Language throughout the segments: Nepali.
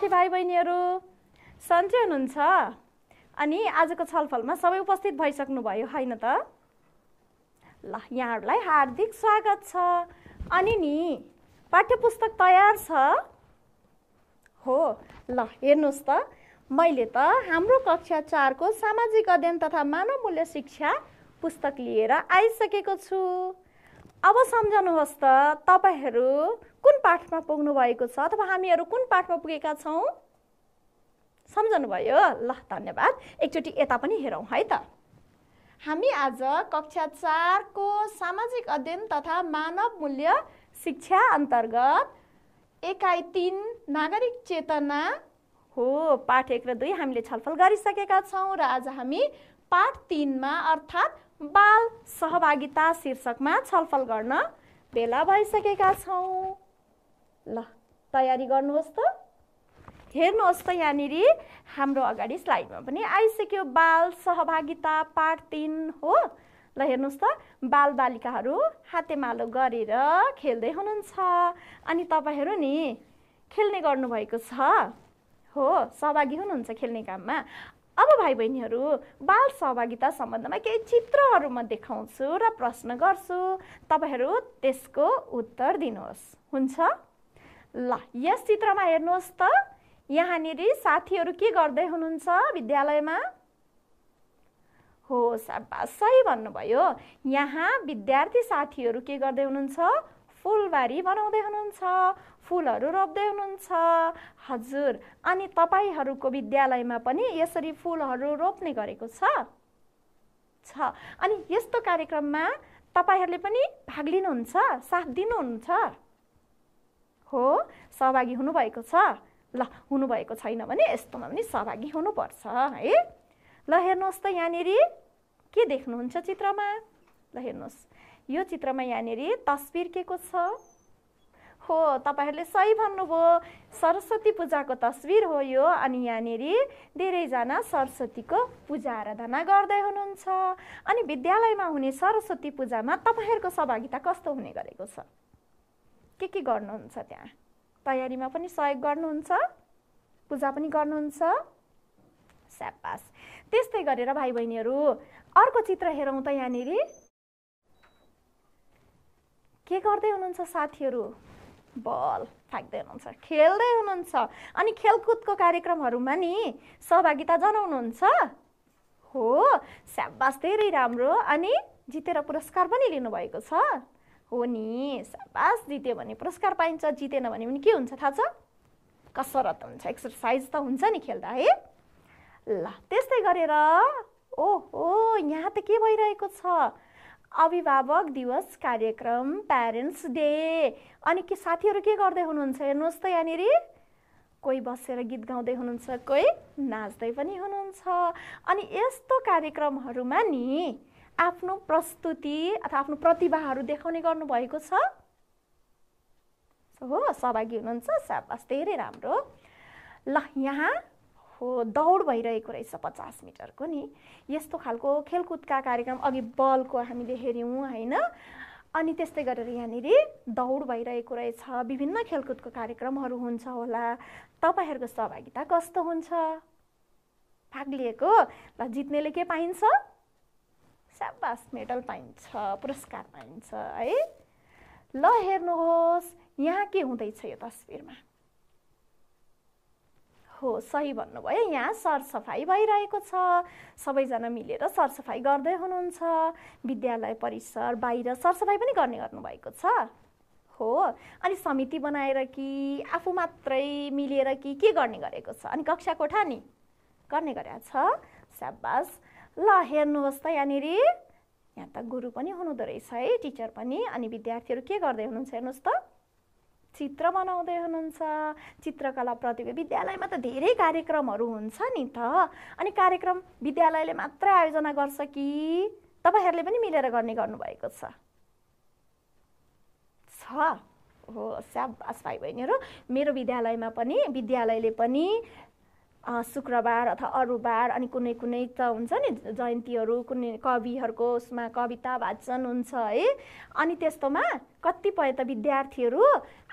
विद्यार्थी भाइ बहिनीहरू सन्चै हुनुहुन्छ? अनि आजको छलफलमा सबै उपस्थित भइसक्नुभयो हैन त? ल, यहाँहरूलाई हार्दिक स्वागत छ। अनि नि पाठ्यपुस्तक तयार छ? हो, ल हेर्नुहोस् त, मैले त हाम्रो कक्षा 4 को सामाजिक अध्ययन तथा मानव मूल्य शिक्षा पुस्तक लिएर आइसकेको छु। अब सम्झनुहोस् त, तपाईहरू कुन पाठमा पुग्नु भएको छ अथवा हामीहरू कुन पाठमा पुगेका छौँ? सम्झनुभयो? ल, धन्यवाद। एकचोटि यता पनि हेरौँ है त। हामी आज कक्षा 4 को सामाजिक अध्ययन तथा मानव मूल्य शिक्षा अन्तर्गत एकाइ 3 नागरिक चेतना हो, पाठ 1 र 2 हामीले छलफल गरिसकेका छौँ र आज हामी पाठ 3 मा अर्थात् बाल सहभागिता शीर्षकमा छलफल गर्न बेला भइसकेका छौँ। ल, तयारी गर्नुहोस् त। हेर्नुहोस् त, यहाँनिर हाम्रो अगाडि स्लाइडमा पनि आइसक्यो बाल सहभागिता पाठ 3 हो। ल हेर्नुहोस् त, बालबालिकाहरू हातेमालो गरेर खेल्दै हुनुहुन्छ अनि तपाईहरू नि खेल्ने गर्नुभएको छ हो, सहभागी हुनुहुन्छ खेल्ने काममा। अब भाइ बहिनीहरू, बाल सहभागिता सम्बन्धमा केही चित्रहरू म देखाउँछु र प्रश्न गर्छु, तपाईहरू त्यसको उत्तर दिनुहोस्, हुन्छ? ल, यस चित्रमा हेर्नुहोस् त, यहाँनिर साथीहरू के गर्दै हुनुहुन्छ विद्यालयमा? हो, शाबास, सही भन्नुभयो। यहाँ विद्यार्थी साथीहरू के गर्दै हुनुहुन्छ? फुलबारी बनाउँदै हुनुहुन्छ, फुलहरू रोप्दै हुनुहुन्छ। हजुर, अनि तपाईहरूको विद्यालयमा पनि यसरी फुलहरू रोप्ने गरेको छ? अनि यस्तो कार्यक्रममा तपाईहरूले पनि भाग लिनुहुन्छ, साथ दिनुहुन्छ? हो, सहभागी हुनुभएको छ? ल, हुनुभएको छैन भने यस्तोमा पनि सहभागी हुनुपर्छ है। ल हेर्नुहोस् त, यहाँनिर के देख्नुहुन्छ चित्रमा? ल हेर्नुहोस्, यो चित्रमा यहाँनिर तस्बिर के को छ? हो, तपाईहरूले सही भन्नुभयो, सरस्वती पूजाको तस्बिर हो यो। अनि यहाँनिर धेरैजना सरस्वतीको पूजा आराधना गर्दै हुनुहुन्छ। अनि विद्यालयमा हुने सरस्वती पूजामा तपाईहरूको सहभागिता कस्तो हुने गरेको छ? के गर्नुहुन्छ त्यहाँ? तयारीमा पनि सहयोग गर्नुहुन्छ, पूजा पनि गर्नुहुन्छ? शाबास। त्यस्तै गरेर भाइ बहिनीहरू अर्को चित्र हेरौँ त। यहाँनिर के गर्दै हुनुहुन्छ साथीहरू? बल फ्याक्दै हुनुहुन्छ, खेल्दै हुनुहुन्छ। अनि खेलकुदको कार्यक्रमहरूमा नि सहभागिता जनाउनुहुन्छ? हो, शाबास, धेरै राम्रो। अनि जितेर पुरस्कार पनि लिनुभएको छ? हो नि, शाबास, जित्यो भने पुरस्कार पाइन्छ, जितेन भने पनि के हुन्छ थाहा छ? कसरत हुन्छ, एक्सर्साइज त हुन्छ नि खेल्दा है। ल, त्यस्तै गरेर ओहो, यहाँ त के भइरहेको छ? अभिभावक दिवस कार्यक्रम, प्यारेन्ट्स डे। अनि के साथीहरू के गर्दै हुनुहुन्छ? हेर्नुहोस् त, यहाँनिर कोही बसेर गीत गाउँदै हुनुहुन्छ, कोही नाच्दै पनि हुनुहुन्छ। अनि यस्तो कार्यक्रमहरूमा नि आफ्नो प्रस्तुति अथवा आफ्नो प्रतिभाहरू देखाउने गर्नुभएको छ? हो, सहभागी हुनुहुन्छ, शाबास, धेरै राम्रो। ल, यहाँ हो, दौड भइरहेको रहेछ 50 मिटरको नि। यस्तो खालको खेलकुदका कार्यक्रम अघि बलको हामीले हेऱ्यौँ हैन? अनि त्यस्तै गरेर यहाँनिर दौड भइरहेको रहेछ, विभिन्न खेलकुदको कार्यक्रमहरू हुन्छ होला। तपाईहरूको सहभागिता कस्तो हुन्छ? भाग लिएको? ल, जित्नेले के पाइन्छ? शाबास, मेडल पाइन्छ, पुरस्कार पाइन्छ है। ल हेर्नुहोस्, यहाँ के हुँदैछ यो तस्बिरमा? हो, सही भन्नुभयो, यहाँ सरसफाइ भइरहेको छ। सबैजना मिलेर सरसफाइ गर्दै हुनुहुन्छ। विद्यालय परिसर बाहिर सरसफाइ पनि गर्नुभएको छ? हो, अनि समिति बनाएर कि आफू मात्रै मिलेर कि के गर्ने गरेको छ? अनि कक्षा कोठा नि गर्ने गरेको छ? शाबास। ल हेर्नुहोस् त, यहाँनिर यहाँ त गुरु पनि हुनुहुँदो रहेछ है, टिचर पनि। अनि विद्यार्थीहरू के गर्दै हुनुहुन्छ? हेर्नुहोस् त, चित्र बनाउँदै हुनुहुन्छ। चित्रकला प्रतियोगिता विद्यालयमा त धेरै कार्यक्रमहरू हुन्छ नि त। अनि कार्यक्रम विद्यालयले मात्रै आयोजना गर्छ कि तपाईहरूले पनि मिलेर गर्नुभएको छ? हो, शाबास भाइ बहिनीहरू। मेरो विद्यालयले पनि शुक्रबार अथवा अरू बार अनि कुनै त हुन्छ नि जयन्तीहरू, कुनै कविहरूको उसमा कविता वाचन हुन्छ है। अनि त्यस्तोमा कतिपय त विद्यार्थीहरू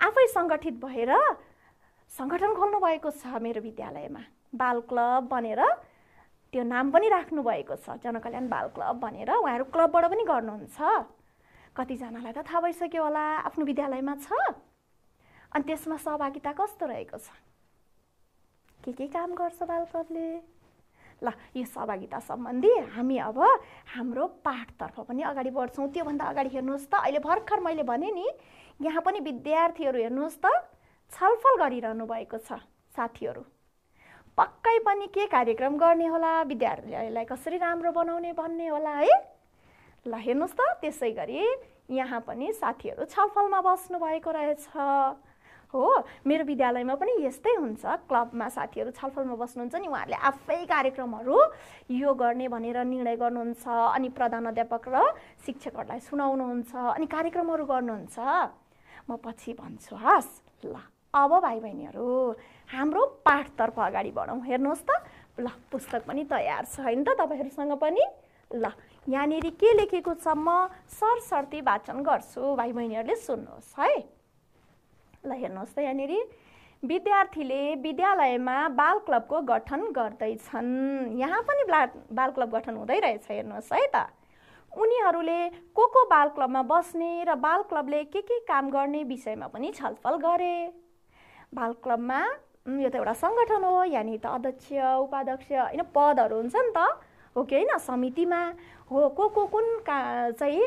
आफै सङ्गठित भएर सङ्गठन खोल्नु भएको छ मेरो विद्यालयमा, बाल क्लब भनेर त्यो नाम पनि राख्नु भएको छ, जनकल्याण बाल क्लब भनेर। उहाँहरू क्लबबाट पनि गर्नुहुन्छ। कतिजनालाई त थाहा भइसक्यो होला आफ्नो विद्यालयमा छ। अनि त्यसमा सहभागिता कस्तो रहेको छ, के काम गर्छ बाल क्लबले। ल यो सहभागिता सम्बन्धी हामी अब हाम्रो पाठतर्फ पनि अगाडि बढ्छौँ। त्योभन्दा अगाडि हेर्नुहोस् त, अहिले भर्खर मैले भने नि यहाँ पनि विद्यार्थीहरू हेर्नुहोस् त छलफल गरिरहनु भएको छ। साथीहरू पक्कै पनि के कार्यक्रम गर्ने होला, विद्यालयलाई कसरी राम्रो बनाउने भन्ने होला है। ल हेर्नुहोस् त, त्यसै गरी यहाँ पनि साथीहरू छलफलमा बस्नु भएको रहेछ। हो, मेरो विद्यालयमा पनि यस्तै हुन्छ। क्लबमा साथीहरू छलफलमा बस्नुहुन्छ नि, उहाँहरूले आफै कार्यक्रमहरू यो गर्ने भनेर निर्णय गर्नुहुन्छ, अनि प्रधानाध्यापक र शिक्षकहरूलाई सुनाउनुहुन्छ, अनि कार्यक्रमहरू गर्नुहुन्छ। म पछि भन्छु हस्। ल अब भाइ बहिनीहरू हाम्रो पाठतर्फ अगाडि बढौँ। हेर्नुहोस् त, ल पुस्तक पनि तयार छ हैन त तपाईँहरूसँग पनि। ल यहाँनिर के लेखेको छ म सरसर्ती वाचन गर्छु, भाइ बहिनीहरूले सुन्नुहोस् है। ल हेर्नुहोस् त, यहाँनिर विद्यार्थीले विद्यालयमा बाल क्लबको गठन गर्दैछन्। यहाँ पनि बाल क्लब गठन हुँदै रहेछ। हेर्नुहोस् है त, उनीहरूले को बाल क्लबमा बस्ने र बाल क्लबले के काम गर्ने विषयमा पनि छलफल गरे। बाल क्लबमा यो त एउटा सङ्गठन हो, यानि त अध्यक्ष उपाध्यक्ष होइन पदहरू हुन्छ नि त, हो कि होइन। समितिमा हो कुन चाहिँ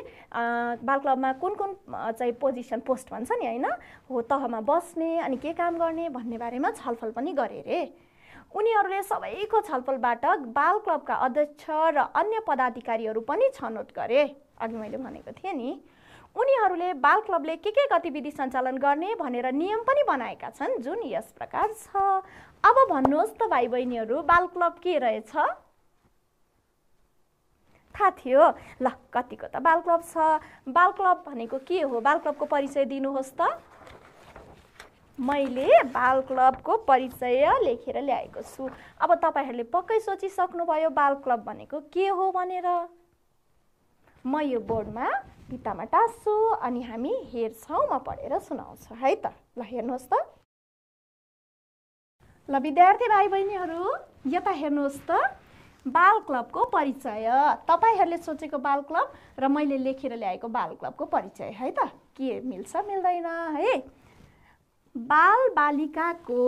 बाल क्लबमा कुन चाहिँ पोजिसन पोस्ट भन्छ नि होइन, हो तहमा बस्ने अनि के काम गर्ने भन्ने बारेमा छलफल पनि गरे रे। उनीहरूले सबैको छलफलबाट बाल क्लबका अध्यक्ष र अन्य पदाधिकारीहरू पनि छनौट गरे। अघि मैले भनेको थिएँ नि, उनीहरूले बाल क्लबले के गतिविधि सञ्चालन गर्ने भनेर नियम पनि बनाएका छन्, जुन यस प्रकार छ। अब भन्नुहोस् त भाइ बहिनीहरू, बाल क्लब के रहेछ थाहा थियो? ल कतिको त बाल क्लब छ। बाल क्लब भनेको के हो? बाल क्लबको परिचय दिनुहोस् त। मैले बाल क्लबको परिचय लेखेर ल्याएको छु। अब तपाईँहरूले पक्कै सोचिसक्नुभयो बाल क्लब भनेको के हो भनेर। म यो बोर्डमा भित्तामा टाँस्छु अनि हामी हेर्छौँ, म पढेर सुनाउँछु है त। ल हेर्नुहोस् त, ल विद्यार्थी भाइ बहिनीहरू यता हेर्नुहोस् त, बाल क्लबको परिचय। तपाईहरूले सोचेको बाल क्लब र मैले लेखेर ल्याएको बाल क्लबको परिचय है त, के मिल्छ मिल्दैन है। बाल बालिकाको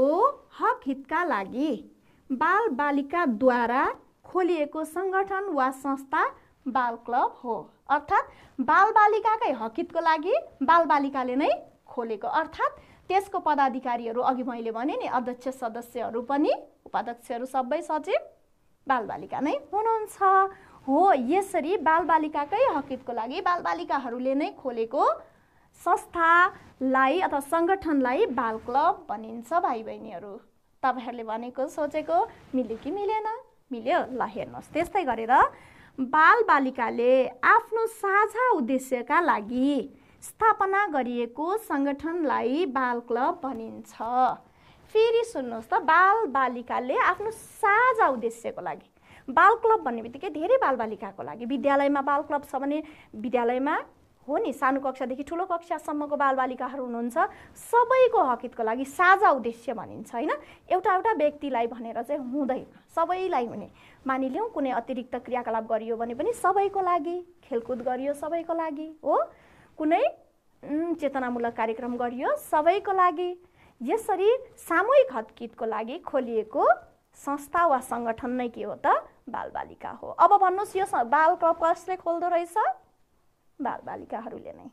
हक हितका लागि बाल बालिकाद्वारा खोलिएको सङ्गठन वा संस्था बाल क्लब हो। अर्थात् बाल बालिकाकै हक हितको लागि बाल बालिकाले नै खोलेको, अर्थात् त्यसको पदाधिकारीहरू अघि मैले भने नि अध्यक्ष सदस्यहरू पनि उपाध्यक्षहरू सबै सचिव बालबालिका नै हुनुहुन्छ। हो, यसरी बालबालिकाकै हक हितको लागि बालबालिकाहरूले नै खोलेको संस्थालाई अथवा सङ्गठनलाई बाल क्लब भनिन्छ। भाइ बहिनीहरू तपाईँहरूले भनेको सोचेको मिल्यो कि मिलेन? मिल्यो। ल हेर्नुहोस्, त्यस्तै गरेर बालबालिकाले आफ्नो साझा उद्देश्यका लागि स्थापना गरिएको सङ्गठनलाई बाल क्लब भनिन्छ। फेरि सुन्नुहोस् त, बालबालिकाले आफ्नो साझा उद्देश्यको लागि, बाल क्लब भन्ने बित्तिकै धेरै बालबालिकाको लागि, विद्यालयमा बाल क्लब छ भने विद्यालयमा हो नि सानो कक्षादेखि ठुलो कक्षासम्मको बालबालिकाहरू हुनुहुन्छ, सबैको हक हितको लागि साझा उद्देश्य भनिन्छ होइन। एउटा व्यक्तिलाई भनेर चाहिँ हुँदैन, सबैलाई हुने। मानिलिउँ कुनै अतिरिक्त क्रियाकलाप गरियो भने पनि सबैको लागि, खेलकुद गरियो सबैको लागि हो, कुनै चेतनामूलक कार्यक्रम गरियो सबैको लागि। यसरी सामूहिक हक हितको लागि खोलिएको संस्था वा सङ्गठन नै के हो त? बालबालिका हो। अब भन्नुहोस्, यो बाल क्लब कसले खोल्दो रहेछ? बालबालिकाहरूले नै।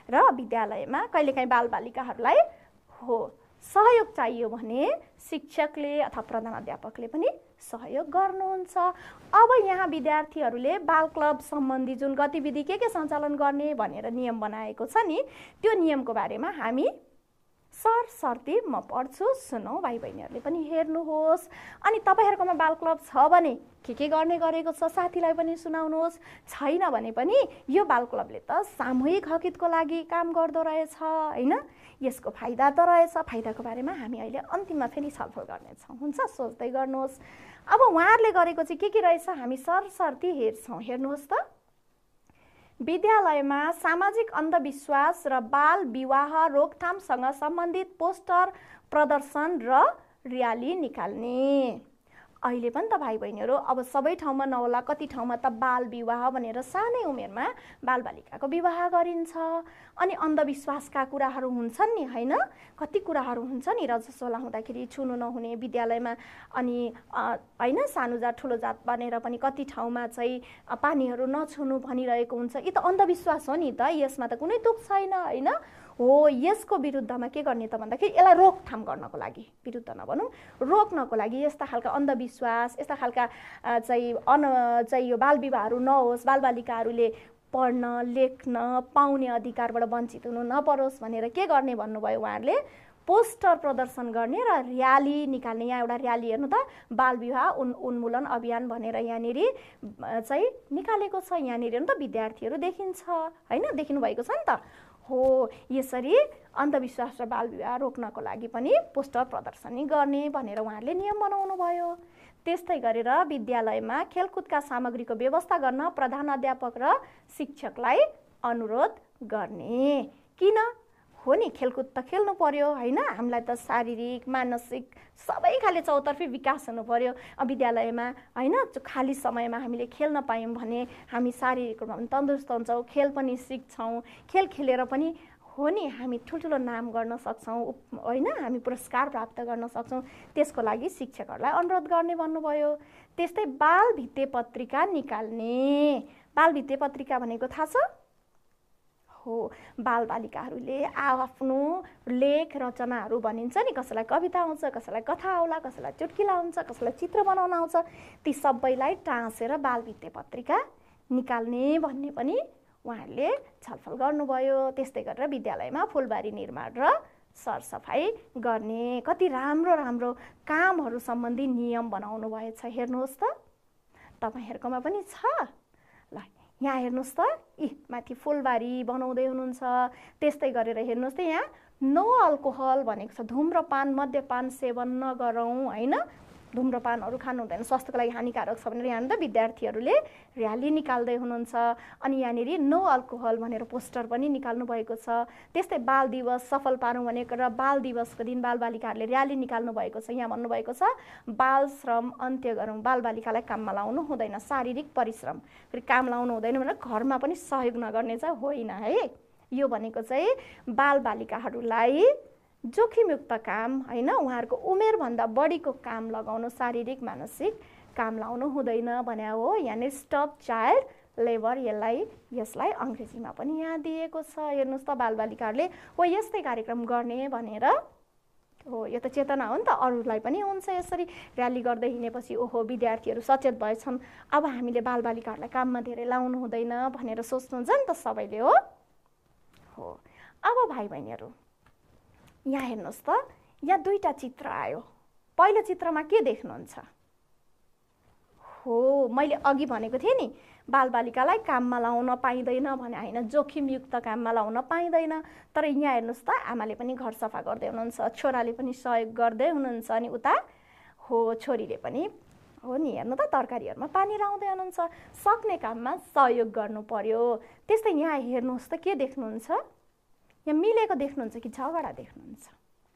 र विद्यालयमा कहिलेकाहीँ बालबालिकाहरूलाई हो सहयोग चाहियो भने शिक्षकले अथवा प्रधानाध्यापकले पनि सहयोग गर्नुहुन्छ। अब यहाँ विद्यार्थीहरूले बाल क्लब सम्बन्धी जुन गतिविधि के सञ्चालन गर्ने भनेर नियम बनाएको छ नि, त्यो नियमको बारेमा हामी सरसर्ती म पढ्छु, सुनौ, भाइ बहिनीहरूले पनि हेर्नुहोस्। अनि तपाईँहरूकोमा बाल क्लब छ भने के गर्ने गरेको छ साथीलाई पनि सुनाउनुहोस्। छैन भने पनि यो बाल क्लबले त सामूहिक हक हितको लागि काम गर्दो रहेछ होइन, यसको फाइदा त रहेछ। फाइदाको बारेमा हामी अहिले अन्तिममा फेरि छलफल गर्नेछौँ, हुन्छ? सोच्दै गर्नुहोस्। अब उहाँहरूले गरेको चाहिँ के रहेछ हामी सरसर्ती हेर्छौँ। हेर्नुहोस् त, विद्यालयमा सामाजिक अन्धविश्वास र बाल विवाह रोकथामसँग सम्बन्धित पोस्टर प्रदर्शन र र्याली निकाल्ने। अहिले पनि त भाइ बहिनीहरू अब सबै ठाउँमा नहोला, कति ठाउँमा त बाल विवाह भनेर सानै उमेरमा बालबालिकाको विवाह गरिन्छ। अनि अन्धविश्वासका कुराहरू हुन्छन् नि, होइन? कति कुराहरू हुन्छ नि, रजस्वला हुँदाखेरि छुनु नहुने विद्यालयमा, अनि होइन सानो जात ठुलो जात भनेर पनि कति ठाउँमा चाहिँ पानीहरू नछुनु भनिरहेको हुन्छ। यी त अन्धविश्वास हो नि त, यसमा त कुनै तुक छैन, होइन? हो, यसको विरुद्धमा के गर्ने त भन्दाखेरि यसलाई रोकथाम गर्नको लागि, विरुद्ध नभनौँ, रोक्नको लागि यस्ता खालका अन्धविश्वास, यस्ता खालका चाहिँ यो बालविवाहहरू नहोस्, बालबालिकाहरूले पढ्न लेख्न पाउने अधिकारबाट वञ्चित हुनु नपरोस् भनेर के गर्ने भन्नुभयो उहाँहरूले? पोस्टर प्रदर्शन गर्ने र र्याली निकाल्ने। यहाँ एउटा र्याली हेर्नु त, बालविवाह उन्मूलन अभियान भनेर यहाँनिर चाहिँ निकालेको छ। यहाँनिर हेर्नु त विद्यार्थीहरू देखिन्छ, होइन? देख्नु भएको छ नि त। हो, यसरी अन्धविश्वास र बालविवाह रोक्नको लागि पनि पोस्टर प्रदर्शनी गर्ने भनेर उहाँहरूले नियम बनाउनु भयो। त्यस्तै गरेर विद्यालयमा खेलकुदका सामग्रीको व्यवस्था गर्न प्रधानाध्यापक र शिक्षकलाई अनुरोध गर्ने। किन? हो नि, खेलकुद त खेल्नु पर्यो, होइन? हामीलाई त शारीरिक मानसिक सबै खाले चौतर्फी विकास हुनु पर्यो विद्यालयमा, होइन? खाली समयमा हामीले खेल्न पायौँ भने हामी शारीरिक रूपमा पनि तन्दुरुस्त हुन्छौँ, खेल पनि सिक्छौँ, खेल खेलेर पनि हो नि हामी ठुल्ठुलो नाम गर्न सक्छौँ, होइन? हामी पुरस्कार प्राप्त गर्न सक्छौँ। त्यसको लागि शिक्षकहरूलाई अनुरोध गर्ने भन्नुभयो। त्यस्तै बाल भित्ते पत्रिका निकाल्ने। बाल भित्ते पत्रिका भनेको थाहा छ? हो, बालबालिकाहरूले आफ्नो लेख रचनाहरू भनिन्छ नि, कसैलाई कविता आउँछ, कसैलाई कथा आउला, कसैलाई चुटकिला हुन्छ, कसैलाई चित्र बनाउन आउँछ, ती सबैलाई टाँसेर बालभित्ते पत्रिका निकाल्ने भन्ने पनि उहाँहरूले छलफल गर्नुभयो। त्यस्तै गरेर विद्यालयमा फुलबारी निर्माण र सरसफाइ गर्ने, कति राम्रो राम्रो कामहरू सम्बन्धी नियम बनाउनु भएछ। हेर्नुहोस् त, तपाईँहरूकोमा पनि छ। ल यहाँ हेर्नुहोस् त, माथि फुलबारी बनाउँदै हुनुहुन्छ। त्यस्तै गरेर हेर्नुहोस् त, यहाँ नो अल्कोहल भनेको छ। धुम्रपान मद्यपान सेवन नगरौँ, होइन? धुम्रपानहरू खानु हुँदैन, स्वास्थ्यको लागि हानिकारक छ भनेर यहाँ त विद्यार्थीहरूले र्याली निकाल्दै हुनुहुन्छ। अनि यहाँनिर नो अल्कोहल भनेर पोस्टर पनि निकाल्नु भएको छ। त्यस्तै बाल दिवस सफल पारौँ भनेको र बाल दिवसको दिन बालबालिकाहरूले र्याली निकाल्नु भएको छ। यहाँ भन्नुभएको छ बाल श्रम अन्त्य गरौँ, बालबालिकालाई काममा लाउनु हुँदैन, शारीरिक परिश्रम फेरि काम लाउनु हुँदैन भनेर घरमा पनि सहयोग नगर्ने चाहिँ होइन है। यो भनेको चाहिँ बालबालिकाहरूलाई जोखिमयुक्त काम, होइन? उहाँहरूको उमेरभन्दा बढीको काम लगाउनु, शारीरिक मानसिक काम लाउनु हुँदैन भने हो। यहाँनिर स्टप चाइल्ड लेबर यसलाई अङ्ग्रेजीमा पनि यहाँ दिएको छ। हेर्नुहोस् त, बालबालिकाहरूले हो यस्तै कार्यक्रम गर्ने भनेर हो। यो त चेतना हो नि त, अरूलाई पनि हुन्छ यसरी र्याली गर्दै हिँडेपछि ओहो विद्यार्थीहरू सचेत भएछन्, अब हामीले बालबालिकाहरूलाई काममा धेरै लाउनु हुँदैन भनेर सोच्नुहुन्छ नि त सबैले। हो, अब भाइ बहिनीहरू यहाँ हेर्नुहोस् त, यहाँ दुईटा चित्र आयो। पहिलो चित्रमा के देख्नुहुन्छ? हो, मैले अघि भनेको थिएँ नि, बालबालिकालाई काममा लाउन पाइँदैन भने, होइन? जोखिमयुक्त काममा लाउन पाइँदैन। तर यहाँ हेर्नुहोस् त, आमाले पनि घर सफा गर्दै हुनुहुन्छ, छोराले पनि सहयोग गर्दै हुनुहुन्छ, अनि उता हो छोरीले पनि हो नि हेर्नु त तरकारीहरूमा पानी लाउँदै हुनुहुन्छ। सक्ने काममा सहयोग गर्नु पर्यो। त्यस्तै यहाँ हेर्नुहोस् त, के देख्नुहुन्छ? यहाँ मिलेको देख्नुहुन्छ कि झगडा देख्नुहुन्छ?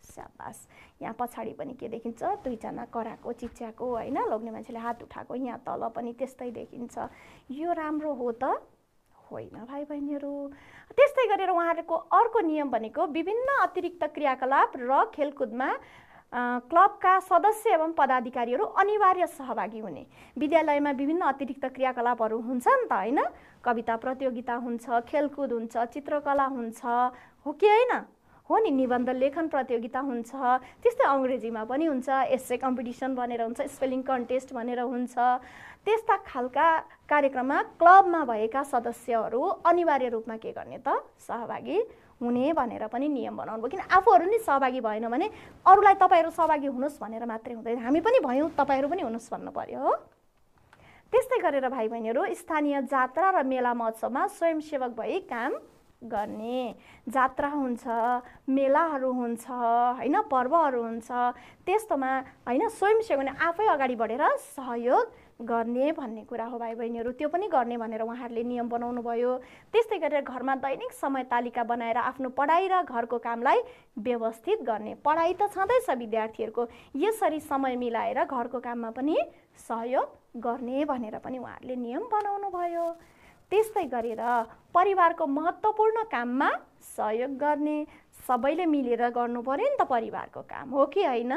स्याबास। यहाँ पछाडि पनि के देखिन्छ? दुईजना कराएको चिच्याको, होइन? लोग्ने मान्छेले हात उठाएको, यहाँ तल पनि त्यस्तै देखिन्छ। यो राम्रो हो त होइन भाइ बहिनीहरू। त्यस्तै गरेर उहाँहरूको अर्को नियम भनेको विभिन्न अतिरिक्त क्रियाकलाप र खेलकुदमा क्लबका सदस्य एवं पदाधिकारीहरू अनिवार्य सहभागी हुने। विद्यालयमा विभिन्न अतिरिक्त क्रियाकलापहरू हुन्छ नि त, होइन? कविता प्रतियोगिता हुन्छ, खेलकुद हुन्छ, चित्रकला हुन्छ, हो कि होइन? हो नि, निबन्ध लेखन प्रतियोगिता हुन्छ, त्यस्तै अङ्ग्रेजीमा पनि हुन्छ, एस्से कम्पिटिसन भनेर हुन्छ, स्पेलिङ कन्टेस्ट भनेर हुन्छ। त्यस्ता खालका कार्यक्रममा क्लबमा भएका सदस्यहरू अनिवार्य रूपमा के गर्ने त? सहभागी हुने भनेर पनि नियम बनाउनु भयो। किन आफूहरू नि सहभागी भएन भने अरूलाई तपाईँहरू सहभागी हुनुहोस् भनेर मात्रै हुँदैन, हामी पनि भयौँ तपाईँहरू पनि हुनुहोस् भन्नु पर्यो। हो, त्यस्तै गरेर भाइ बहिनीहरू स्थानीय जात्रा र मेला महोत्सवमा स्वयंसेवक भई काम गर्ने। जात्रा हुन्छ, मेलाहरू हुन्छ, होइन? पर्वहरू हुन्छ, त्यस्तोमा होइन स्वयंसेवक आफै अगाडि बढेर सहयोग गर्ने भन्ने कुरा हो भाइ बहिनीहरू। त्यो पनि गर्ने भनेर उहाँहरूले नियम बनाउनु भयो। त्यस्तै गरेर घरमा दैनिक समय तालिका बनाएर आफ्नो पढाइ र घरको कामलाई व्यवस्थित गर्ने। पढाइ त छँदैछ विद्यार्थीहरूको, यसरी समय मिलाएर घरको काममा पनि सहयोग गर्ने भनेर पनि उहाँहरूले नियम बनाउनु भयो। त्यस्तै गरेर परिवारको महत्त्वपूर्ण काममा सहयोग गर्ने। सबैले मिलेर गर्नु पर्यो नि त परिवारको काम, हो कि होइन?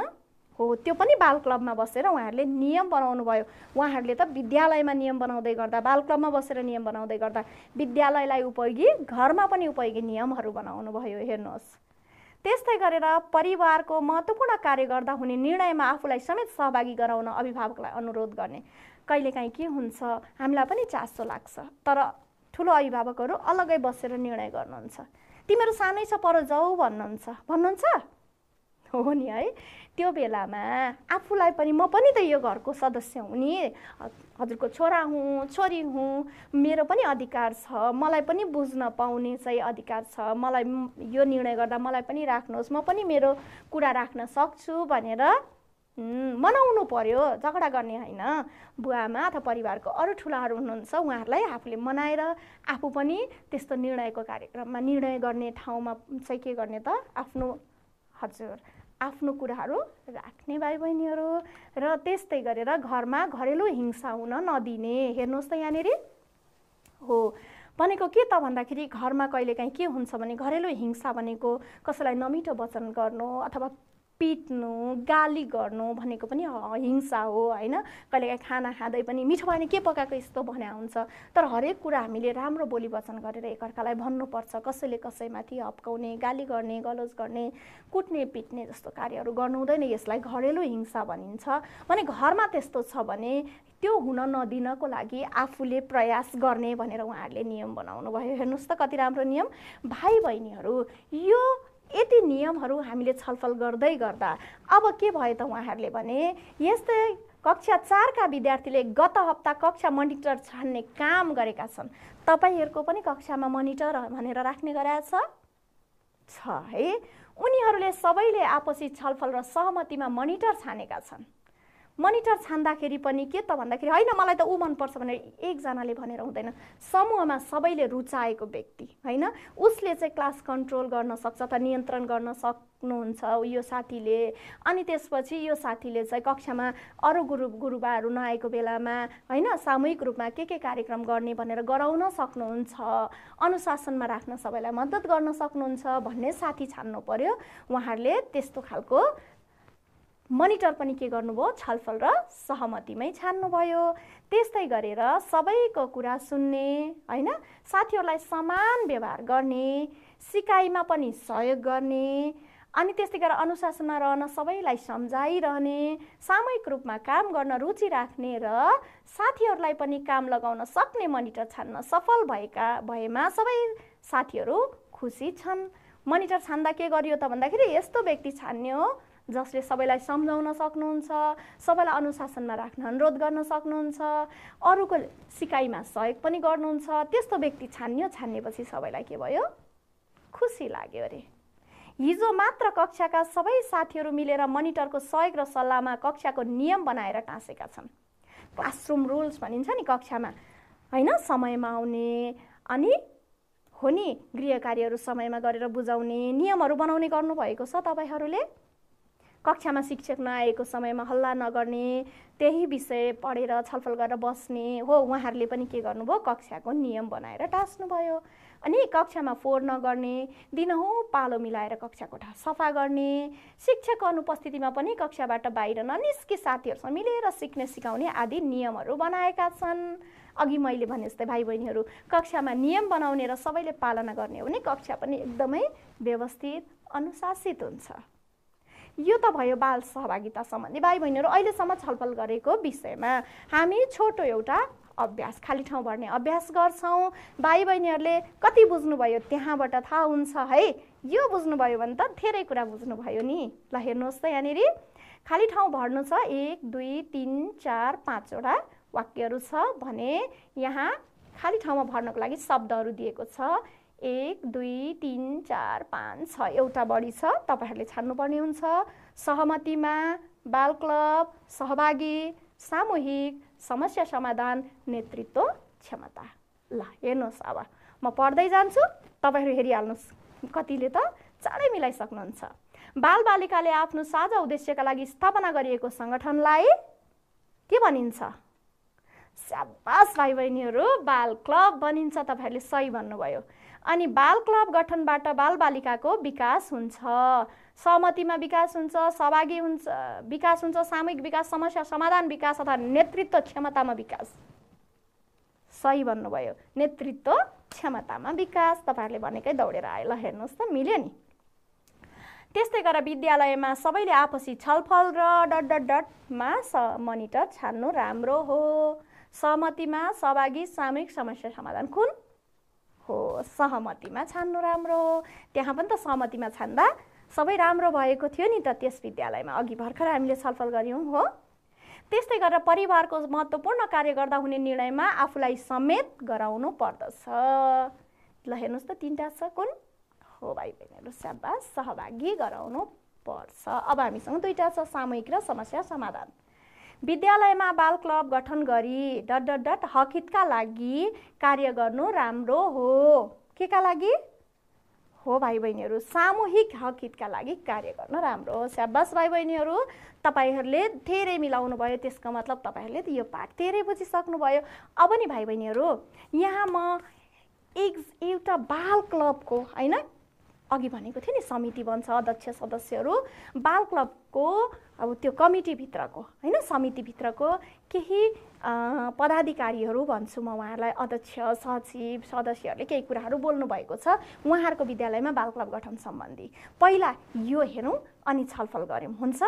हो, त्यो पनि बाल क्लबमा बसेर उहाँहरूले नियम बनाउनु भयो। उहाँहरूले त विद्यालयमा नियम बनाउँदै गर्दा, बाल क्लबमा बसेर नियम बनाउँदै गर्दा विद्यालयलाई उपयोगी, घरमा पनि उपयोगी नियमहरू बनाउनु भयो। हेर्नुहोस्, त्यस्तै गरेर परिवारको महत्त्वपूर्ण कार्य गर्दा हुने निर्णयमा आफूलाई समेत सहभागी गराउन अभिभावकलाई अनुरोध गर्ने। कहिलेकाहीँ के हुन्छ, हामीलाई पनि चासो लाग्छ, तर ठुलो अभिभावकहरू अलग्गै बसेर निर्णय गर्नुहुन्छ। तिमीहरू सानै छ, पर जाऊ भन्नुहुन्छ हो नि है। त्यो बेलामा आफूलाई पनि, म पनि त यो घरको सदस्य हुँ नि, हजुरको छोरा हुँ, छोरी हुँ, मेरो पनि अधिकार छ, मलाई पनि बुझ्न पाउने चाहिँ अधिकार छ, मलाई यो निर्णय गर्दा मलाई पनि राख्नुहोस्, म पनि मेरो कुरा राख्न सक्छु भनेर मनाउनु पर्यो। झगडा गर्ने होइन। बुवाआमा अथवा परिवारको अरू ठुलाहरू हुनुहुन्छ, उहाँहरूलाई आफूले मनाएर आफू पनि त्यस्तो निर्णयको कार्यक्रममा, निर्णय गर्ने ठाउँमा चाहिँ के गर्ने त, आफ्नो कुराहरू राख्ने भाइ बहिनीहरू। र त्यस्तै गरेर घरमा घरेलु हिंसा हुन नदिने। हेर्नुहोस् त यहाँनिर हो भनेको के त भन्दाखेरि, घरमा कहिलेकाहीँ के हुन्छ भने घरेलु हिंसा भनेको कसैलाई नमिठो वचन गर्नु अथवा पिट्नु, गाली गर्नु भनेको पनि हिंसा हो होइन। कहिलेकाहीँ खाना खाँदै पनि मिठो भएन, के पकाएको यस्तो भन्या हुन्छ, तर हरेक कुरा हामीले राम्रो बोली वचन गरेर एकअर्कालाई भन्नुपर्छ। कसैले कसैमाथि हप्काउने, गाली गर्ने, गलौज गर्ने, कुट्ने पिट्ने जस्तो कार्यहरू गर्नु हुँदैन। यसलाई घरेलु हिंसा भनिन्छ। भने घरमा त्यस्तो छ भने त्यो हुन नदिनको लागि आफूले प्रयास गर्ने भनेर उहाँहरूले नियम बनाउनु भयो। हेर्नुहोस् त कति राम्रो नियम। भाइ बहिनीहरू, यो यति नियमहरू हामीले छलफल गर्दै गर्दा अब के भयो त उहाँहरूले भने, यस्तै कक्षा 4 का विद्यार्थीले गत हप्ता कक्षा मनिटर छान्ने काम गरेका छन्। तपाईहरूको पनि कक्षामा मनिटर भनेर राख्ने गरेछ है। उनीहरूले सबैले आपसी छलफल र सहमतिमा मनिटर छानेका छन्। मनिटर छान्दाखेरि पनि के त भन्दाखेरि, होइन मलाई त ऊ मनपर्छ भनेर एकजनाले भनेर हुँदैन। समूहमा सबैले रुचाएको व्यक्ति होइन, उसले चाहिँ क्लास कन्ट्रोल गर्न सक्छ त, नियन्त्रण गर्न सक्नुहुन्छ यो साथीले। अनि त्यसपछि यो साथीले चाहिँ कक्षामा अरू गुरुबाहरू नआएको बेलामा होइन, सामूहिक रूपमा के कार्यक्रम गर्ने भनेर गराउन सक्नुहुन्छ, अनुशासनमा राख्न सबैलाई मद्दत गर्न सक्नुहुन्छ भन्ने साथी छान्नु पर्यो। उहाँहरूले त्यस्तो खालको मनिटर पनि के गर्नुभयो, छलफल र सहमतिमै छान्नुभयो। त्यस्तै गरेर सबैको कुरा सुन्ने होइन, साथीहरूलाई समान व्यवहार गर्ने, सिकाइमा पनि सहयोग गर्ने, अनि त्यस्तै गरेर अनुशासनमा रहन सबैलाई सम्झाइरहने, सामूहिक रूपमा काम गर्न रुचि राख्ने र साथीहरूलाई पनि काम लगाउन सक्ने मनिटर छान्न सफल भएमा सबै साथीहरू खुसी छन्। मनिटर छान्दा के गरियो त भन्दाखेरि, यस्तो व्यक्ति छान्यो जसले सबैलाई सम्झाउन सक्नुहुन्छ, सबैलाई अनुशासनमा राख्न अनुरोध गर्न सक्नुहुन्छ, अरूको सिकाइमा सहयोग पनि गर्नुहुन्छ। त्यस्तो व्यक्ति छानिएपछि सबैलाई के भयो, खुसी लाग्यो अरे। हिजो मात्र कक्षाका सबै साथीहरू मिलेर मनिटरको सहयोग र सल्लाहमा कक्षाको नियम बनाएर टाँसेका छन्। क्लासरुम रुल्स भनिन्छ नि कक्षामा होइन, समयमा आउने अनि हो नि गृह कार्यहरू समयमा गरेर बुझाउने नियमहरू बनाउने गर्नुभएको छ तपाईँहरूले। कक्षामा शिक्षक नआएको समयमा हल्ला नगर्ने, त्यही विषय पढेर छलफल गरेर बस्ने हो। उहाँहरूले पनि के गर्नुभयो, कक्षाको नियम बनाएर टाँस्नुभयो। अनि कक्षामा फोहोर नगर्ने, दिनहुँ पालो मिलाएर कक्षा कोठा सफा गर्ने, शिक्षकको अनुपस्थितिमा पनि कक्षाबाट बाहिर ननिस्की साथीहरूसँग मिलेर सिक्ने सिकाउने आदि नियमहरू बनाएका छन्। अघि मैले भने जस्तै भाइ बहिनीहरू, कक्षामा नियम बनाउने र सबैले पालना गर्ने हो भने कक्षा पनि एकदमै व्यवस्थित अनुशासित हुन्छ। यो त भयो बाल सहभागिता सम्बन्धी। भाइ बहिनीहरू, अहिलेसम्म छलफल गरेको विषयमा हामी छोटो एउटा अभ्यास, खाली ठाउँ भर्ने अभ्यास गर्छौँ। भाइ बहिनीहरूले कति बुझ्नुभयो त्यहाँबाट थाहा हुन्छ है। यो बुझ्नुभयो भने त धेरै कुरा बुझ्नुभयो नि। ल हेर्नुहोस् त यहाँनिर खाली ठाउँ भर्नु छ। 1 2 3 4 5 वटा वाक्यहरू छ भने यहाँ खाली ठाउँमा भर्नको लागि शब्दहरू दिएको छ। 1 2 3 4 5 6 एउटा बढी छ, तपाईहरूले छान्नुपर्ने हुन्छ। सहमतिमा, बाल क्लब, सहभागी, सामूहिक, समस्या समाधान, नेतृत्व क्षमता। ल हेर्नुहोस्, अब म पढ्दै जान्छु, तपाईहरु हेरिहाल्नुहोस्। कतिले त चाँडै मिलाइसक्नुहुन्छ। बालबालिकाले आफ्नो साझा उद्देश्यका लागि स्थापना गरिएको संगठनलाई के भनिन्छ? शाबास भाइ बहिनीहरु, बाल क्लब भनिन्छ। तपाईहरुले सही भन्नुभयो। अनि बाल क्लब गठनबाट बालबालिकाको विकास हुन्छ, सहमतिमा विकास हुन्छ, सहभागी हुन्छ विकास हुन्छ, सामूहिक विकास, समस्या समाधान विकास अथवा नेतृत्व क्षमतामा विकास। सही भन्नुभयो, नेतृत्व क्षमतामा विकास। तपाईहरुले भनेकै दौडेर आए। ल हेर्नुहोस् त, मिल्यो नि। त्यस्तै गरेर विद्यालयमा सबैले आपसी छलफल र मा मनिटर छान्नु राम्रो हो। सहमतिमा सहभागी, सामूहिक, समस्या समाधान कुन हो? सहमतिमा छान्नु राम्रो हो। त्यहाँ पनि त सहमतिमा छान्दा सबै राम्रो भएको थियो नि त त्यस विद्यालयमा। अघि भर्खर हामीले छलफल गर्यौं हो। त्यस्तै गरेर परिवारको महत्त्वपूर्ण कार्य गर्दा हुने निर्णयमा आफूलाई समेत गराउनु पर्दछ। ल हेर्नुहोस् त, तीनटा छ कुन हो भाइ बहिनीहरु? शाबास, सहभागी गराउनु पर्छ। अब हामीसँग दुईटा छ, सामूहिक र समस्या समाधान। विद्यालयमा बाल क्लब गठन गरी हकहितका लागि कार्य गर्नु राम्रो हो। के का लागि हो भाइ बहिनीहरु? सामूहिक हकहितका लागि कार्य गर्न राम्रो हो। शाबास भाइ बहिनीहरु, तपाईहरुले धेरै मिलाउनु भयो। त्यसको मतलब तपाईहरुले यो पाठ धेरै बुझिसक्नु भयो। अब नि भाइ बहिनीहरु, यहाँ म एउटा बाल क्लबको हैन, अघि भनेको थिए नि समिति बन्छ, अध्यक्ष सदस्यहरू, बाल क्लबको अब त्यो कमिटी भित्रको हैन, समिति भित्रको केही पदाधिकारीहरू भन्छु म उहाँहरूलाई, अध्यक्ष, सचिव, सदस्यहरूले केही कुराहरू बोल्नु भएको छ उहाँहरूको विद्यालयमा बाल क्लब गठन सम्बन्धी। पहिला यो हेरौँ अनि छलफल गरौँ, हुन्छ?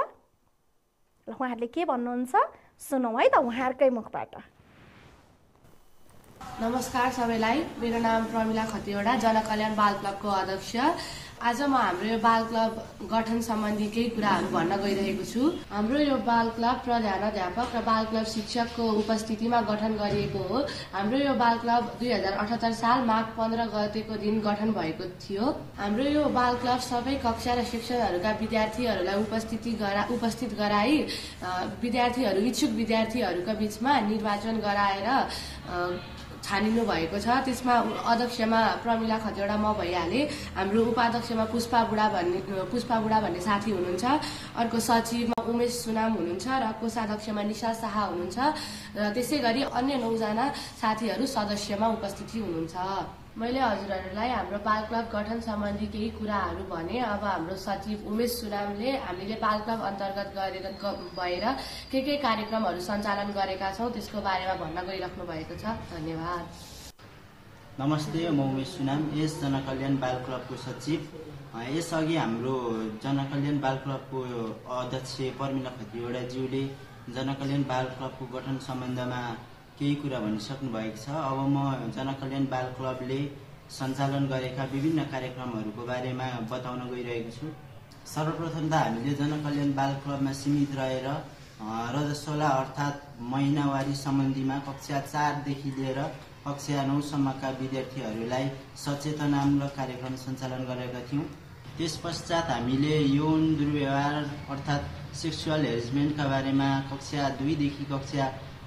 ल उहाँहरूले के भन्नुहुन्छ सुनौँ है त उहाँहरूकै मुखबाट। नमस्कार सबैलाई, मेरो नाम प्रमिला खतिवडा, जनकल्याण बाल क्लबको अध्यक्ष। आज म हाम्रो यो बाल क्लब गठन सम्बन्धी केही कुराहरू भन्न गइरहेको छु। हाम्रो यो बाल क्लब प्रधानाध्यापक र बाल क्लब शिक्षकको उपस्थितिमा गठन गरिएको हो। हाम्रो यो बाल क्लब 2078 साल माघ 15 गतेको दिन गठन भएको थियो। हाम्रो यो बाल क्लब सबै कक्षा र सेक्सनहरूका विद्यार्थीहरूलाई उपस्थित गराई विद्यार्थीहरू, इच्छुक विद्यार्थीहरूका बीचमा निर्वाचन गराएर छानिनु भएको छ। त्यसमा अध्यक्षमा प्रमिला खतिवडा म भइहाले। हाम्रो उपाध्यक्षमा पुष्पा बुढा भन्ने साथी हुनुहुन्छ। अर्को सचिवमा उमेश सुनाम हुनुहुन्छ र कोषाध्यक्षमा निशा शाह हुनुहुन्छ र त्यसै गरी अन्य 9 जना साथीहरू सदस्यमा उपस्थिति हुनुहुन्छ। मैले हजुरहरूलाई हाम्रो बाल क्लब गठन सम्बन्धी केही कुराहरू भने। अब हाम्रो सचिव उमेश सुनामले हामीले बाल क्लब अन्तर्गत भएर के कार्यक्रमहरू सञ्चालन गरेका छौं त्यसको बारेमा भन्न गइराख्नु भएको छ। धन्यवाद। नमस्ते, म उमेश सुनाम, यस जनकल्याण बाल क्लबको सचिव। यसअघि हाम्रो जनकल्याण बाल क्लबको अध्यक्ष प्रमिला खतिवडाज्यूले जनकल्याण बाल क्लबको गठन सम्बन्धमा केही कुरा भनिसक्नु भएको छ। अब म जनकल्याण बाल क्लबले सञ्चालन गरेका विभिन्न कार्यक्रमहरूको बारेमा बताउन गइरहेको छु। सर्वप्रथम त हामीले जनकल्याण बाल क्लबमा सीमित रहेर रजस्वला अर्थात् महिनावारी सम्बन्धीमा कक्षा 4 देखि लिएर कक्षा 9 सम्मका विद्यार्थीहरूलाई सचेतनामूलक कार्यक्रम सञ्चालन गरेका थियौं। त्यसपश्चात हामीले यौन दुर्व्यवहार अर्थात् सेक्सुअल हेरेसमेन्टका बारेमा कक्षा 2 देखि कक्षा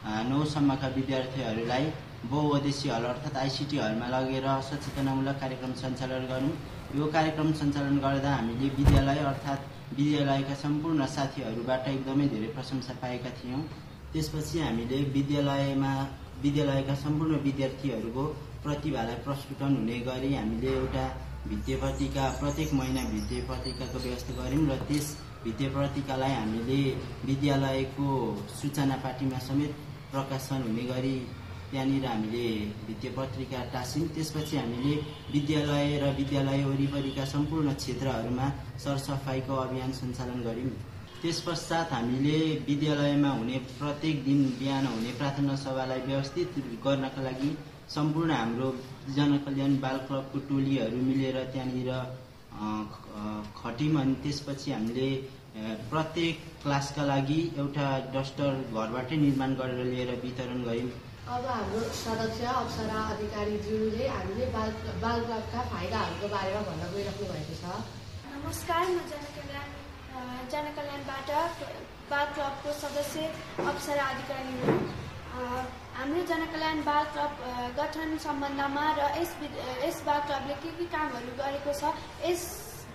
9 सम्मका विद्यार्थीहरूलाई बहुउद्देश्य हल अर्थात् आइसिटी हलमा लगेर सचेतनामूलक कार्यक्रम सञ्चालन गर्यौं। यो कार्यक्रम सञ्चालन गर्दा हामीले विद्यालय अर्थात् विद्यालयका सम्पूर्ण साथीहरूबाट एकदमै धेरै प्रशंसा पाएका थियौं। त्यसपछि हामीले विद्यालयका सम्पूर्ण विद्यार्थीहरूको प्रतिभालाई प्रस्फुटन हुने गरी हामीले एउटा भित्ते पत्रिका, प्रत्येक महिना भित्ते पत्रिकाको व्यवस्था गर्यौं र त्यस भित्ते पत्रिकालाई हामीले विद्यालयको सूचना पाटीमा समेत प्रकाशन हुने गरी त्यहाँनिर हामीले भित्ते पत्रिका टास्यौं। त्यसपछि हामीले विद्यालय र विद्यालय वरिपरिका सम्पूर्ण क्षेत्रहरूमा सरसफाईको अभियान सञ्चालन गर्यौं। त्यसपश्चात हामीले विद्यालयमा हुने प्रत्येक दिन बिहान हुने प्रार्थना सभालाई व्यवस्थित गर्नका लागि सम्पूर्ण हाम्रो जनकल्याण बाल क्लबको टोलीहरू मिलेर त्यहाँनिर खट्यौं। अनि त्यसपछि हामीले प्रत्येक क्लासका लागि एउटा डस्टर घरबाटै निर्माण गरेर लिएर वितरण गर्यौं। अब हाम्रो सदस्य अप्सरा अधिकारीज्यूले हामीले बाल क्लबका फाइदाहरूको बारेमा भन्न गइराख्नु भएको छ। नमस्कार, म जनकल्याणबाट बाल क्लबको सदस्य अप्सरा अधिकारी हुँ। हाम्रो जनकल्याण बाल क्लब गठन सम्बन्धमा र यस बाल क्लबले के कामहरू गरेको छ यस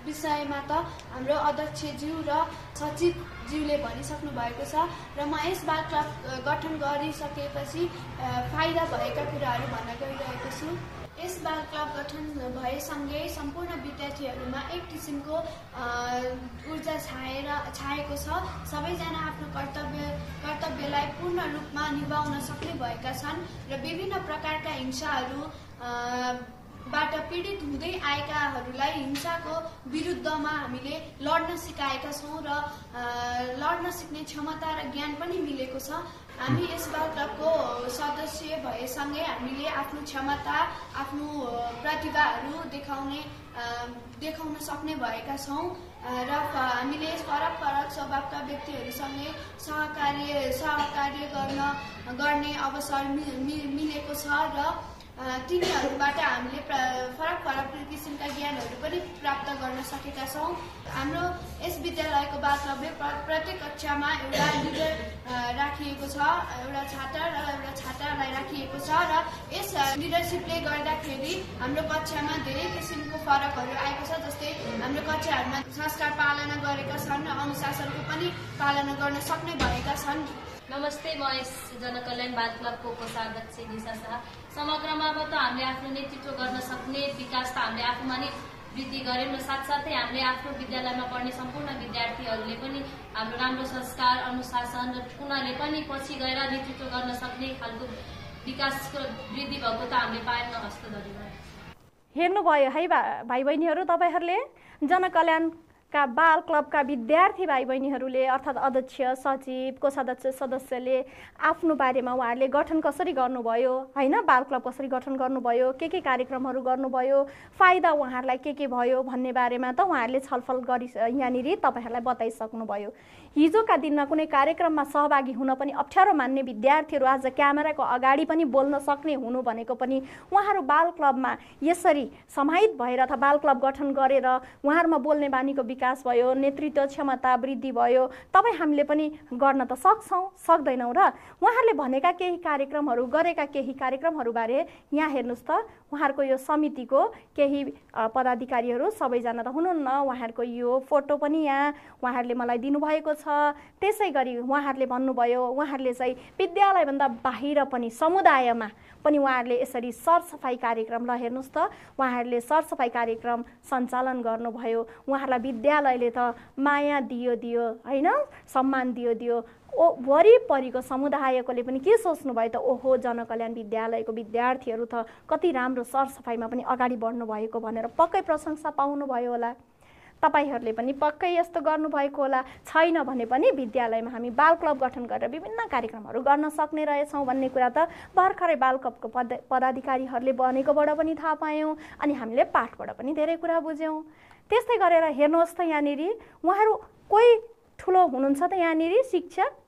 विषयमा त हाम्रो अध्यक्षज्यू र सचिवज्यूले भनिसक्नु भएको छ र म यस बाल क्लब गठन गरिसकेपछि फाइदा भएका कुराहरू भन्न गइरहेको छु। यस बाल क्लब गठन भएसँगै सम्पूर्ण विद्यार्थीहरूमा एक किसिमको ऊर्जा छाएको छ। सबैजना आफ्नो कर्तव्यलाई पूर्ण रूपमा निभाउन सक्ने भएका छन् र विभिन्न प्रकारका हिंसाहरू बाट पीडित हुँदै आएकाहरूलाई हिंसाको विरुद्धमा हामीले लड्न सिकाएका छौँ र लड्न सिक्ने क्षमता र ज्ञान पनि मिलेको छ। हामी यस बाल क्लबको सदस्य भएसँगै हामीले आफ्नो क्षमता आफ्नो प्रतिभाहरू देखाउन सक्ने भएका छौँ र हामीले फरक स्वभावका व्यक्तिहरूसँगै सहकार्य गर्ने अवसर मिलेको छ र तिनीहरूबाट हामीले फरक किसिमका ज्ञानहरू पनि प्राप्त गर्न सकेका छौँ। हाम्रो यस विद्यालयको बाल क्लबले प्रत्येक कक्षामा एउटा लिडर राखिएको छ, एउटा छात्र र एउटा छात्रालाई राखिएको छ र यस लिडरसिपले गर्दाखेरि हाम्रो कक्षामा धेरै किसिमको फरकहरू आएको छ। जस्तै हाम्रो कक्षाहरूमा संस्कार पालना गरेका छन् र अनुशासनको पनि पालना गर्न सक्ने भएका छन्। नमस्ते, म यस जनकल्याण बाल क्लबको कोषाध्यक्ष निशा शाह। समग्रमा अब त हामीले आफ्नो नेतृत्व गर्न सक्ने विकास त हामीले आफूमा नै वृद्धि गऱ्यौँ र साथसाथै हामीले आफ्नो विद्यालयमा पढ्ने सम्पूर्ण विद्यार्थीहरूले पनि हाम्रो राम्रो संस्कार अनुशासन र उनीहरूले पनि पछि गएर नेतृत्व गर्न सक्ने खालको विकासको वृद्धि भएको त हामीले पाएन। हस्त धन्यवाद। हेर्नुभयो है भाइ बहिनीहरू, तपाईँहरूले जनकल्याणका बाल क्लबका विद्यार्थी भाइ बहिनीहरूले अर्थात् अध्यक्ष सचिव कोषाध्यक्ष सदस्यले आफ्नो बारेमा उहाँहरूले गठन कसरी गर्नुभयो होइन, बाल क्लब कसरी गठन गर्नुभयो, के कार्यक्रमहरू गर्नुभयो, फाइदा उहाँहरूलाई के भयो भन्ने बारेमा त उहाँहरूले छलफल गरी यहाँनिर तपाईँहरूलाई बताइसक्नुभयो। हिजोका दिनमा कुनै कार्यक्रममा सहभागी हुन पनि अप्ठ्यारो मान्ने विद्यार्थीहरू आज क्यामेराको अगाडि पनि बोल्न सक्ने हुनु भनेको पनि उहाँहरू बाल क्लबमा यसरी समाहित भएर अथवा बाल क्लब गठन गरेर उहाँहरूमा बोल्ने बानीको विकास भयो, नेतृत्व क्षमता वृद्धि भयो। तपाईँ हामीले पनि गर्न त सक्दैनौँ र उहाँहरूले भनेका केही कार्यक्रमहरू गरेका केही कार्यक्रमहरूबारे यहाँ हेर्नुहोस् त, उहाँहरूको यो समितिको केही पदाधिकारीहरू सबैजना त हुनुहुन्न, उहाँहरूको यो फोटो पनि यहाँ उहाँहरूले मलाई दिनुभएको छ। त्यसै गरी उहाँहरूले भन्नुभयो उहाँहरूले चाहिँ विद्यालयभन्दा बाहिर पनि समुदायमा पनि उहाँहरूले यसरी सरसफाइ कार्यक्रम, ल हेर्नुहोस् त उहाँहरूले सरसफाइ कार्यक्रम सञ्चालन गर्नुभयो। उहाँहरूलाई विद्यालयले त माया दियो होइन, सम्मान दियो। वरिपरिको समुदायकोले पनि के सोच्नुभयो त, ओहो जनकल्याण विद्यालयको विद्यार्थीहरू त कति राम्रो सरसफाइमा पनि अगाडि बढ्नु भएको भनेर पक्कै प्रशंसा पाउनुभयो होला। तपाईहरूले पनि पक्कै यस्तो गर्नुभएको होला। छैन भने पनि विद्यालयमा हामी बाल क्लब गठन गरेर विभिन्न कार्यक्रमहरू गर्न सक्ने रहेछौँ भन्ने कुरा त भर्खरै बाल क्लबको पदाधिकारीहरूले भनेकोबाट पनि थाहा पायौँ अनि हामीले पाठबाट पनि धेरै कुरा बुझ्यौँ। त्यस्तै गरेर हेर्नुहोस् त यहाँनिर उहाँहरू कोही ठुलो हुनुहुन्छ त यहाँनिर शिक्षक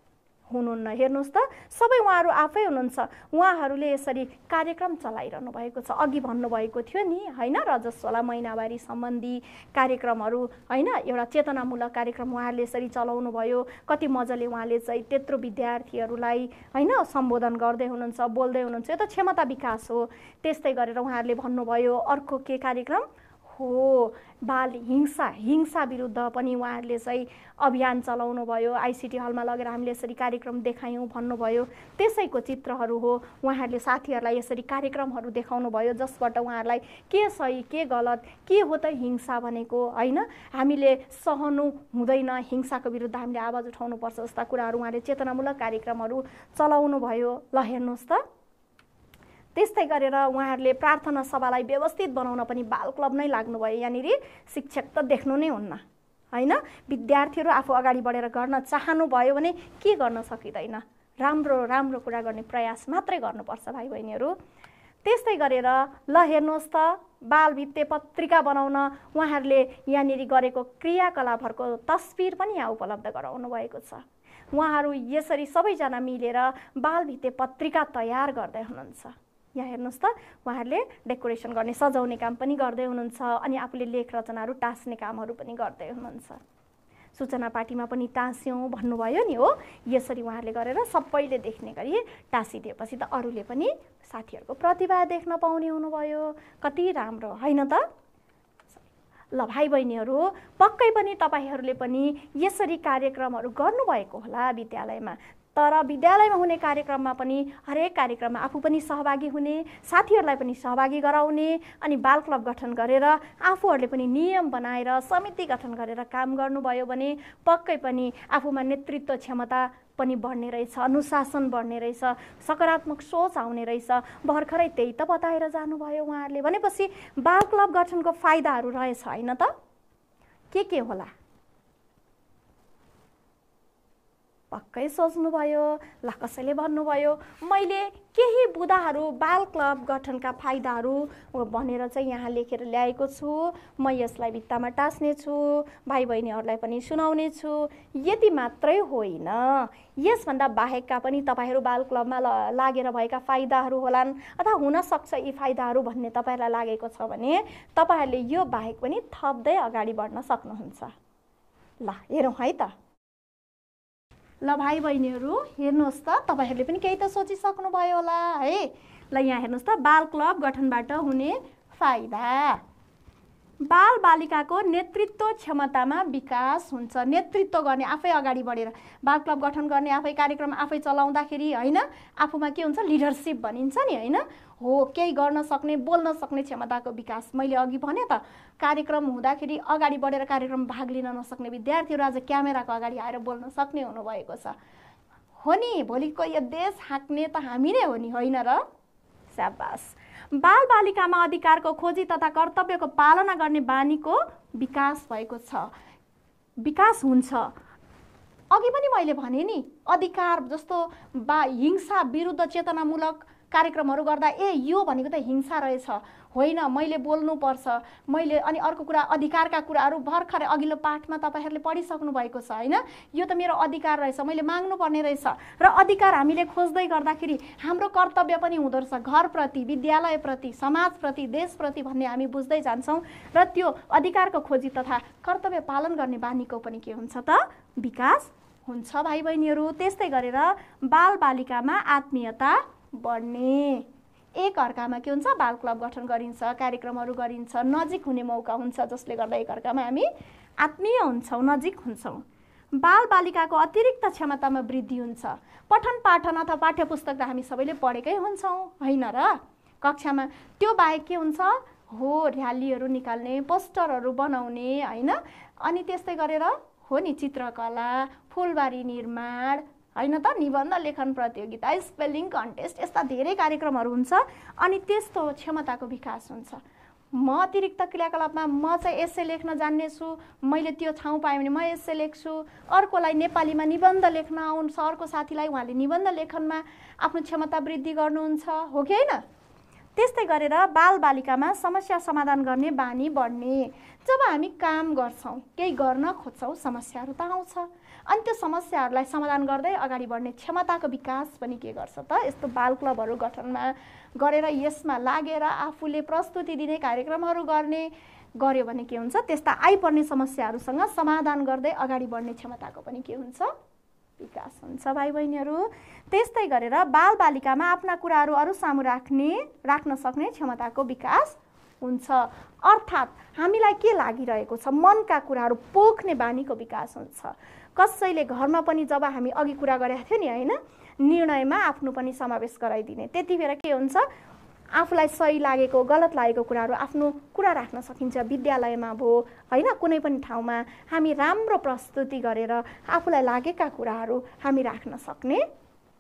हुनुहुन्न, हेर्नुहोस् त सबै उहाँहरू आफै हुनुहुन्छ। उहाँहरूले यसरी कार्यक्रम चलाइरहनु भएको छ। अघि भन्नुभएको थियो नि होइन, रजस्वला महिनावारी सम्बन्धी कार्यक्रमहरू होइन, एउटा चेतनामूलक कार्यक्रम उहाँहरूले यसरी चलाउनु भयो। कति मजाले उहाँले चाहिँ त्यत्रो विद्यार्थीहरूलाई होइन सम्बोधन गर्दै हुनुहुन्छ, बोल्दै हुनुहुन्छ। यो त क्षमता विकास हो। त्यस्तै गरेर उहाँहरूले भन्नुभयो अर्को के कार्यक्रम हो, बाल हिंसा विरुद्ध पनि उहाँहरूले चाहिँ अभियान चलाउनु भयो। आइसिटी हलमा लगेर हामीले यसरी कार्यक्रम देखायौँ भन्नुभयो। त्यसैको चित्रहरू हो। उहाँहरूले साथीहरूलाई यसरी कार्यक्रमहरू देखाउनु भयो जसबाट उहाँहरूलाई के सही के गलत के हो त हिंसा भनेको होइन, हामीले सहनु हुँदैन, हिंसाको विरुद्ध हामीले आवाज उठाउनुपर्छ जस्ता कुराहरू उहाँले चेतनामूलक कार्यक्रमहरू चलाउनु भयो। ल हेर्नुहोस् त त्यस्तै गरेर उहाँहरूले प्रार्थना सभालाई व्यवस्थित बनाउन पनि बाल क्लब नै लाग्नुभयो। यहाँनिर शिक्षक त देख्नु नै हुन्न होइन, विद्यार्थीहरू आफू अगाडि बढेर गर्न चाहनुभयो भने के गर्न सकिँदैन, राम्रो कुरा गर्ने प्रयास मात्रै गर्नुपर्छ भाइ बहिनीहरू। त्यस्तै गरेर ल हेर्नुहोस् त बाल भित्ते पत्रिका बनाउन उहाँहरूले यहाँनिर गरेको क्रियाकलापहरूको तस्बिर पनि यहाँ उपलब्ध गराउनु भएको छ। उहाँहरू यसरी सबैजना मिलेर बाल भित्ते पत्रिका तयार गर्दै हुनुहुन्छ। यहाँ हेर्नुहोस् त उहाँहरूले डेकोरेसन गर्ने सजाउने काम पनि गर्दै हुनुहुन्छ अनि आफूले लेख रचनाहरू टाँस्ने कामहरू पनि गर्दै हुनुहुन्छ। सूचना पार्टीमा पनि टाँस्यौँ भन्नुभयो नि हो। यसरी उहाँहरूले गरेर सबैले देख्ने गरी टाँसिदिएपछि त अरूले पनि साथीहरूको प्रतिभा देख्न पाउने हुनुभयो। कति राम्रो होइन त? ल भाइ बहिनीहरू, पक्कै पनि तपाईँहरूले पनि यसरी कार्यक्रमहरू गर्नुभएको होला विद्यालयमा। तर विद्यालयमा हुने कार्यक्रममा पनि हरेक कार्यक्रममा आफू पनि सहभागी हुने, साथीहरूलाई पनि सहभागी गराउने, अनि बाल क्लब गठन गरेर आफूहरूले पनि नियम बनाएर समिति गठन गरेर काम गर्नुभयो भने पक्कै पनि आफूमा नेतृत्व क्षमता पनि बढ्ने रहेछ, अनुशासन बढ्ने रहेछ, सकारात्मक सोच आउने रहेछ। भर्खरै त्यही त बताएर जानुभयो उहाँहरूले। भनेपछि बाल क्लब गठनको फाइदाहरू रहेछ होइन त? के होला? पक्कै सोच्नुभयो। ल कसैले भन्नुभयो मैले केही बुदाहरू बाल क्लब गठनका फाइदाहरू भनेर चाहिँ यहाँ लेखेर ल्याएको छु, म यसलाई भित्तामा टाँस्ने छु, भाइ बहिनीहरूलाई पनि सुनाउने छु। यति मात्रै होइन, यसभन्दा बाहेकका पनि तपाईँहरू बाल क्लबमा लागेर भएका फाइदाहरू होलान् अथवा हुनसक्छ यी फाइदाहरू भन्ने तपाईँहरूलाई लागेको छ भने तपाईँहरूले यो बाहेक पनि थप्दै अगाडि बढ्न सक्नुहुन्छ। ल हेरौँ है त। ल भाइ बहिनीहरू हेर्नुहोस् त, तपाईँहरूले पनि केही त सोचिसक्नुभयो होला है। ल यहाँ हेर्नुहोस् त, बाल क्लब गठनबाट हुने फाइदा। बाल बालिकाको नेतृत्व क्षमतामा विकास हुन्छ। नेतृत्व गर्ने, आफै अगाडि बढेर बाल क्लब गठन गर्ने, आफै कार्यक्रम आफै चलाउँदाखेरि होइन आफूमा के हुन्छ, लिडरसिप भनिन्छ नि होइन हो, केही गर्न सक्ने, बोल्न सक्ने क्षमताको विकास। मैले अघि भने त कार्यक्रम हुँदाखेरि अगाडि बढेर कार्यक्रम भाग लिन नसक्ने विद्यार्थीहरू आज क्यामेराको अगाडि आएर बोल्न सक्ने हुनुभएको छ हो नि। भोलिको यो देश हाँक्ने त हामी नै हो नि, होइन र? स्याबास। बाल बालिकामा अधिकारको खोजी तथा कर्तव्यको पालना गर्ने बानीको विकास भएको छ, विकास हुन्छ। अघि पनि मैले भने नि, अधिकार जस्तो हिंसा विरुद्ध चेतनामूलक कार्यक्रमहरू गर्दा यो भनेको त हिंसा रहेछ, होइन मैले बोल्नुपर्छ, मैले। अनि अर्को कुरा अधिकारका कुराहरू भर्खरै अघिल्लो पाठमा तपाईँहरूले पढिसक्नु भएको छ होइन। यो त मेरो अधिकार रहेछ, मैले माग्नुपर्ने रहेछ। र अधिकार हामीले खोज्दै गर्दाखेरि हाम्रो कर्तव्य पनि हुँदो रहेछ, घरप्रति, विद्यालयप्रति, समाजप्रति, देशप्रति भन्ने हामी बुझ्दै जान्छौँ। र त्यो अधिकारको खोजी तथा कर्तव्य पालन गर्ने बानीको पनि के हुन्छ त, विकास हुन्छ भाइ बहिनीहरू। त्यस्तै गरेर बाल बालिकामा आत्मीयता बढ्ने, एक अर्कामा के हुन्छ, बाल क्लब गठन गरिन्छ, कार्यक्रमहरू गरिन्छ, नजिक हुने मौका हुन्छ, जसले गर्दा एक अर्कामा हामी आत्मीय हुन्छौँ, नजिक हुन्छौँ। बाल बालिकाको अतिरिक्त क्षमतामा वृद्धि हुन्छ। पठन पाठन अथवा पाठ्य पुस्तक त हामी सबैले पढेकै हुन्छौँ होइन र? कक्षामा त्यो बाहेक के हुन्छ हो, र्यालीहरू निकाल्ने, पोस्टरहरू बनाउने होइन। अनि त्यस्तै गरेर हो नि चित्रकला, फुलबारी निर्माण होइन त, निबन्ध लेखन प्रतियोगिता, स्पेलिङ कन्टेस्ट, यस्ता धेरै कार्यक्रमहरू हुन्छ। अनि त्यस्तो क्षमताको विकास हुन्छ। म अतिरिक्त क्रियाकलापमा म चाहिँ एस्से लेख्न जान्ने छु, मैले त्यो ठाउँ पाएँ भने म एस्से लेख्छु। अर्कोलाई नेपालीमा निबन्ध लेख्न आउँछ, अर्को साथीलाई उहाँले निबन्ध लेखनमा आफ्नो क्षमता वृद्धि गर्नुहुन्छ हो कि होइन? त्यस्तै गरेर बाल बालिकामा समस्या समाधान गर्ने बानी बढ्ने। जब हामी काम गर्छौँ, केही गर्न खोज्छौँ, समस्याहरू त आउँछ, अनि त्यो समस्याहरूलाई समाधान गर्दै अगाडि बढ्ने क्षमताको विकास पनि के गर्छ त, यस्तो बाल क्लबहरू गठनमा गरेर यसमा लागेर आफूले प्रस्तुति दिने, कार्यक्रमहरू गर्यो भने के हुन्छ, त्यस्ता आइपर्ने समस्याहरूसँग समाधान गर्दै अगाडि बढ्ने क्षमताको पनि के हुन्छ, विकास हुन्छ भाइ बहिनीहरू। त्यस्तै गरेर बाल बालिकामा आफ्ना कुराहरू अरू सामु राख्न सक्ने क्षमताको विकास हुन्छ। अर्थात् हामीलाई के लागिरहेको छ, मनका कुराहरू पोख्ने बानीको विकास हुन्छ। कसैले घरमा पनि जब हामी अघि कुरा गरेका थियौँ नि होइन, निर्णयमा आफ्नो पनि समावेश गराइदिने, त्यति बेला के हुन्छ, आफूलाई सही लागेको गलत लागेको कुराहरू आफ्नो कुरा राख्न सकिन्छ। विद्यालयमा भयो होइन, कुनै पनि ठाउँमा हामी राम्रो प्रस्तुति गरेर आफूलाई लागेका कुराहरू हामी राख्न सक्ने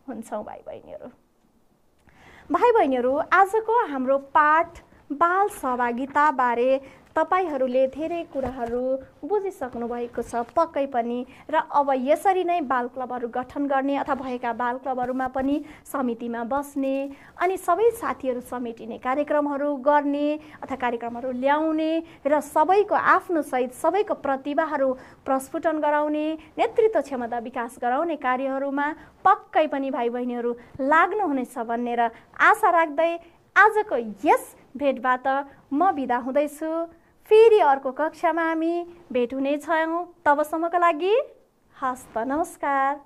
हुन्छौँ भाइ बहिनीहरू। भाइ बहिनीहरू, आजको हाम्रो पाठ बाल सहभागिताबारे तपाईहरूले धेरै कुराहरू बुझिसक्नु भएको छ पक्कै पनि। र अब यसरी नै बाल क्लबहरू गठन गर्ने अथवा भएका बाल क्लबहरूमा पनि समितिमा बस्ने, अनि सबै साथीहरू समेटिने, कार्यक्रमहरू गर्ने अथवा कार्यक्रमहरू ल्याउने र सबैको आफ्नो सहित सबैको प्रतिभाहरू प्रस्फुटन गराउने, नेतृत्व क्षमता विकास गराउने कार्यहरूमा पक्कै पनि भाइ बहिनीहरू लाग्नुहुनेछ भन्ने र आशा राख्दै आजको यस भेटबाट म बिदा हुँदैछु। फेरि अर्को कक्षामा हामी भेट हुनेछौँ। तबसम्मको लागि हस्त नमस्कार।